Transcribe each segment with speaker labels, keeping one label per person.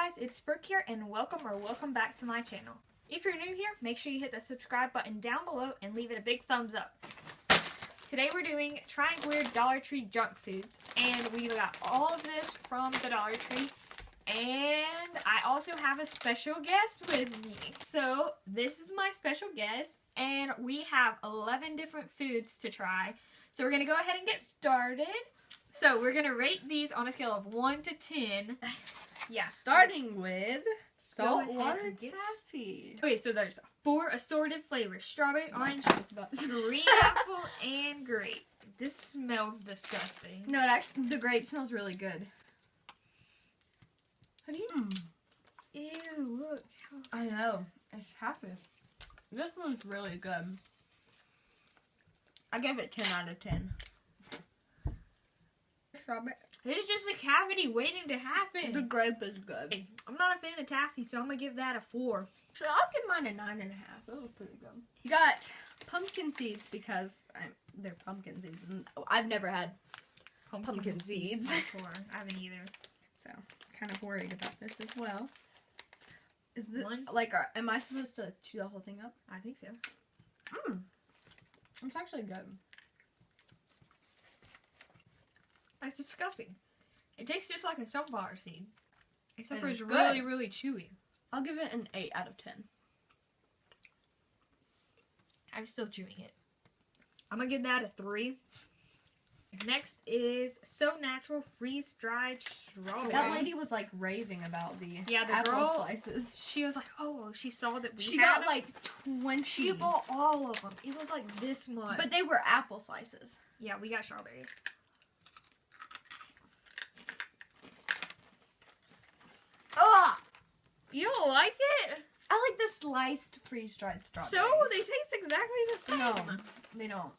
Speaker 1: guys, it's Brooke here and welcome back to my channel. If you're new here, make sure you hit the subscribe button down below and leave it a big thumbs up. Today we're doing trying weird Dollar Tree junk foods, and we got all of this from the Dollar Tree, and I also have a special guest with me. So this is my special guest, and we have 11 different foods to try. So we're going to go ahead and get started. So we're going to rate these on a scale of 1 to 10.
Speaker 2: Yeah. Starting with saltwater taffy.
Speaker 1: Okay, so there's 4 assorted flavors. Strawberry, orange, green apple, and grape. This smells disgusting.
Speaker 2: No, it actually, the grape smells really good.
Speaker 1: How do you... Ew, look.
Speaker 2: I know. It's taffy. This one's really good. I give it 10 out of 10. Strawberry.
Speaker 1: It's just a cavity waiting to happen.
Speaker 2: The grape is good.
Speaker 1: Hey, I'm not a fan of taffy, so I'm going to give that a 4.
Speaker 2: So I'll give mine a 9.5. That was pretty good. You got pumpkin seeds because they're pumpkin seeds. And I've never had pumpkin seeds
Speaker 1: before. I haven't either.
Speaker 2: So, kind of worried about this as well. Is this,
Speaker 1: One?
Speaker 2: like, am I supposed to chew the whole thing up?
Speaker 1: I think so.
Speaker 2: It's actually good.
Speaker 1: It's disgusting. It tastes just like a sunflower seed. Except for
Speaker 2: And
Speaker 1: it's
Speaker 2: it's
Speaker 1: really,
Speaker 2: good.
Speaker 1: really chewy.
Speaker 2: I'll give it an 8 out of 10.
Speaker 1: I'm still chewing it. I'm going to give that a 3. Next is So Natural freeze-dried strawberry.
Speaker 2: That lady was like raving about the
Speaker 1: the
Speaker 2: apple
Speaker 1: girl,
Speaker 2: slices.
Speaker 1: she was like, oh, she saw that we
Speaker 2: She
Speaker 1: had
Speaker 2: got
Speaker 1: them.
Speaker 2: like 20.
Speaker 1: She bought all of them. It was like this much.
Speaker 2: But they were apple slices.
Speaker 1: Yeah, we got strawberries.
Speaker 2: Ugh!
Speaker 1: You don't like it?
Speaker 2: I like the sliced freeze-dried strawberries.
Speaker 1: So, they taste exactly the same.
Speaker 2: No, they don't.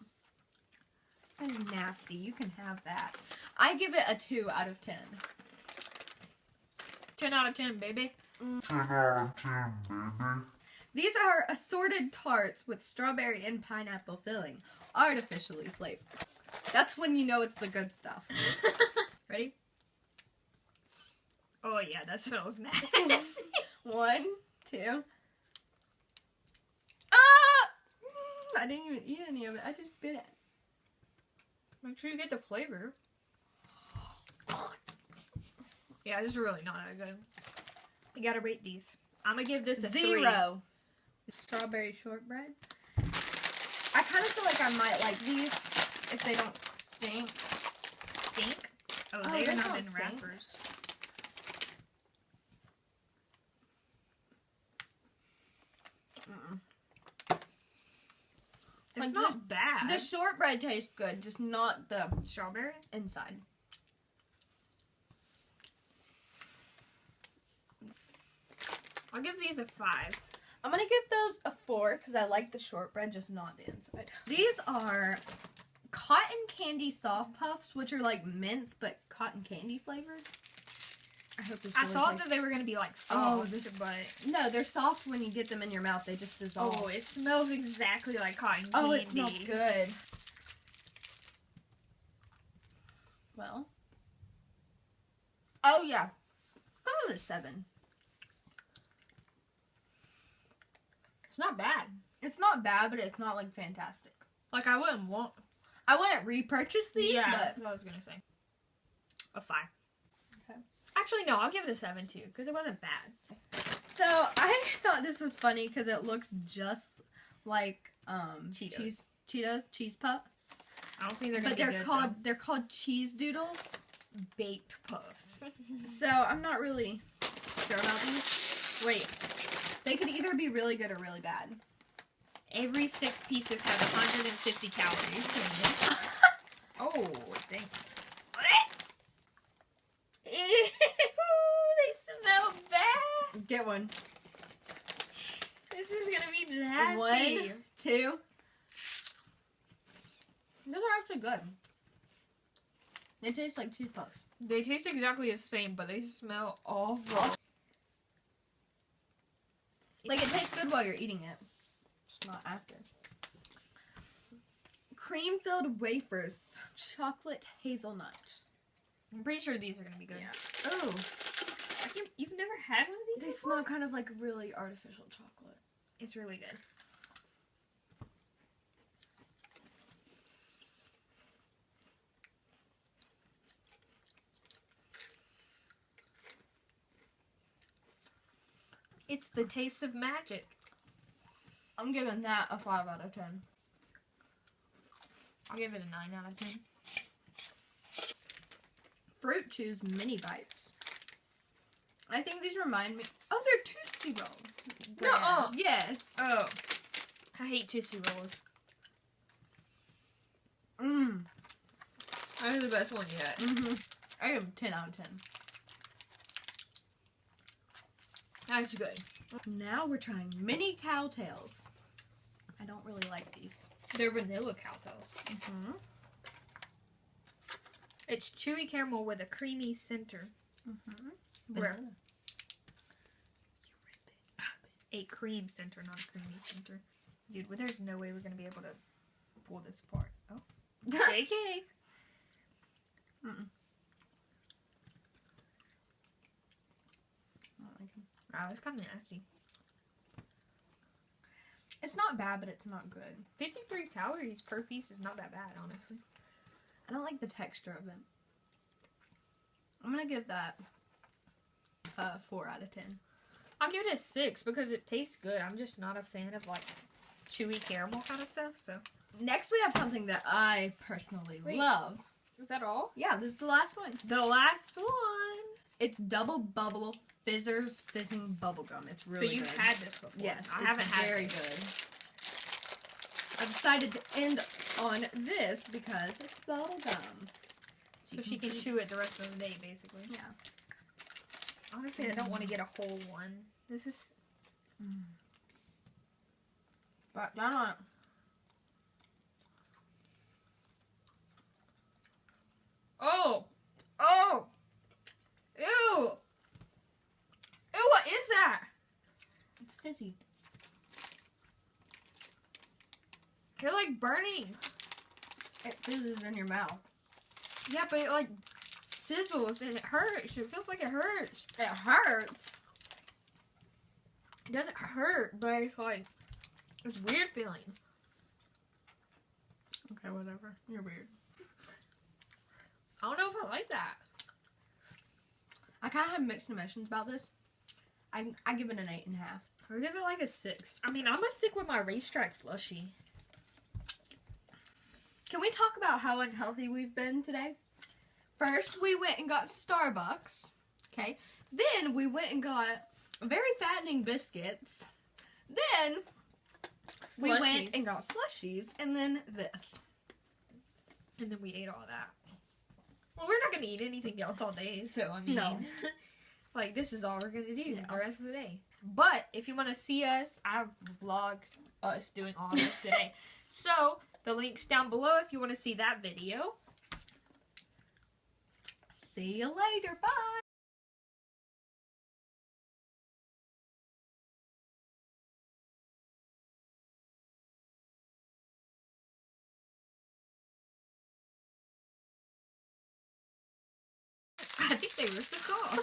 Speaker 2: That's nasty. You can have that. I give it a 2 out of 10.
Speaker 1: 10 out of 10, baby.
Speaker 3: 10 out of 10, baby.
Speaker 2: These are assorted tarts with strawberry and pineapple filling, artificially flavored. That's when you know it's the good stuff.
Speaker 1: Ready? Oh yeah, that smells nasty.
Speaker 2: 1, 2. Ah! I didn't even eat any of it. I just bit it.
Speaker 1: Make sure you get the flavor. Yeah, this is really not that good. You gotta rate these. I'm gonna give this a
Speaker 2: 0. Strawberry shortbread. I kind of feel like I might like these if they don't stink.
Speaker 1: 3. Stink? Oh,
Speaker 2: Oh,
Speaker 1: they're
Speaker 2: they
Speaker 1: not
Speaker 2: don't
Speaker 1: in
Speaker 2: stink.
Speaker 1: wrappers. It's
Speaker 2: Like
Speaker 1: not bad.
Speaker 2: The shortbread tastes good, just not the
Speaker 1: Strawberry?
Speaker 2: inside.
Speaker 1: I'll give these a 5.
Speaker 2: I'm gonna give those a 4 because I like the shortbread, just not the inside. These are cotton candy soft puffs, which are like mints but cotton candy flavored. I hope this.
Speaker 1: I thought that they were gonna be like soft, but
Speaker 2: no, they're soft when you get them in your mouth. They just dissolve.
Speaker 1: oh, it smells exactly like cotton candy.
Speaker 2: Oh, it smells good. Well. Oh yeah. Go with a 7.
Speaker 1: It's not bad.
Speaker 2: It's not bad, but it's not like fantastic.
Speaker 1: Like I wouldn't want.
Speaker 2: I wouldn't repurchase these,
Speaker 1: Yeah,
Speaker 2: but
Speaker 1: that's what I was gonna say. A 5.
Speaker 2: Okay.
Speaker 1: Actually, no, I'll give it a 7 too, because it wasn't bad.
Speaker 2: so I thought this was funny because it looks just like
Speaker 1: Cheetos.
Speaker 2: cheese puffs,
Speaker 1: I don't think they're gonna
Speaker 2: but
Speaker 1: be
Speaker 2: they're called cheese doodles.
Speaker 1: baked puffs.
Speaker 2: So I'm not really sure about these.
Speaker 1: Wait,
Speaker 2: They could either be really good or really bad.
Speaker 1: every 6 pieces have 150 calories in it. Oh, dang. Ew, they smell bad.
Speaker 2: Get one.
Speaker 1: This is gonna be nasty.
Speaker 2: 1, 2. Those are actually good. They taste like cheese puffs.
Speaker 1: They taste exactly the same, but they smell awful.
Speaker 2: Like, it tastes good while you're eating it. Just not after. Cream-filled wafers. Chocolate hazelnut.
Speaker 1: I'm pretty sure these are gonna be good.
Speaker 2: Yeah. Oh.
Speaker 1: You've never had one of these
Speaker 2: They
Speaker 1: before?
Speaker 2: smell kind of like really artificial chocolate.
Speaker 1: It's really good. It's the taste of magic.
Speaker 2: I'm giving that a 5 out of 10.
Speaker 1: I'll give it a 9 out of 10.
Speaker 2: Fruit Chews mini bites. I think these remind me. Oh, they're Tootsie Roll.
Speaker 1: Nuh-uh.
Speaker 2: Yes.
Speaker 1: Oh. I hate Tootsie Rolls.
Speaker 2: Mmm.
Speaker 1: That is the best one yet.
Speaker 2: Mm-hmm. I give them 10 out of 10.
Speaker 1: That's good.
Speaker 2: Now we're trying mini cowtails. I don't really like these.
Speaker 1: They're vanilla cowtails.
Speaker 2: Mm-hmm.
Speaker 1: It's chewy caramel with a creamy center.
Speaker 2: Mm-hmm.
Speaker 1: Where? A cream center, not a creamy center. Dude, well, there's no way we're going to be able to pull this apart. Oh. JK.
Speaker 2: Mm-mm. I don't like them.
Speaker 1: Wow, it's kind of nasty.
Speaker 2: It's not bad, but it's not good.
Speaker 1: 53 calories per piece is not that bad, honestly.
Speaker 2: I don't like the texture of it. I'm gonna give that a 4 out of 10.
Speaker 1: I'll give it a 6 because it tastes good. I'm just not a fan of, like, chewy caramel kind of stuff, so.
Speaker 2: Next, we have something that I personally
Speaker 1: Wait.
Speaker 2: love.
Speaker 1: Is that all?
Speaker 2: Yeah, this is the last one.
Speaker 1: The last one.
Speaker 2: It's Double Bubble Fizzers Fizzing Bubblegum. It's really
Speaker 1: so you've
Speaker 2: good.
Speaker 1: had this before.
Speaker 2: Yes,
Speaker 1: I
Speaker 2: it's
Speaker 1: haven't had
Speaker 2: very
Speaker 1: it.
Speaker 2: good. I decided to end on this because it's bubblegum.
Speaker 1: So she can chew it the rest of the day, basically.
Speaker 2: Yeah.
Speaker 1: Honestly, I don't want to get a whole one. This is...
Speaker 2: But down on it.
Speaker 1: Oh! Oh! Ew! Ew, what is that?
Speaker 2: It's fizzy.
Speaker 1: They're like burning.
Speaker 2: It fizzes in your mouth.
Speaker 1: Yeah, but it like sizzles and it hurts. It feels like it hurts.
Speaker 2: It hurts.
Speaker 1: It doesn't hurt, but it's like this weird feeling.
Speaker 2: Okay, whatever. You're weird.
Speaker 1: I don't know if I like that.
Speaker 2: I kind of have mixed emotions about this. I give it an 8.5.
Speaker 1: I'll give it like a 6. I mean, I'm gonna stick with my racetrack slushy.
Speaker 2: Can we talk about how unhealthy we've been today? First, we went and got Starbucks. Okay. Then we went and got very fattening biscuits. Then we went and got slushies. And then this.
Speaker 1: And then we ate all that. Well, we're not gonna eat anything else all day, so I mean,
Speaker 2: No.
Speaker 1: like this is all we're gonna do
Speaker 2: Yeah.
Speaker 1: the rest of the day. But if you want to see us, I vlogged us doing all this today. So the link's down below if you want to see that video.
Speaker 2: See you later. Bye.
Speaker 1: I think they ripped us off.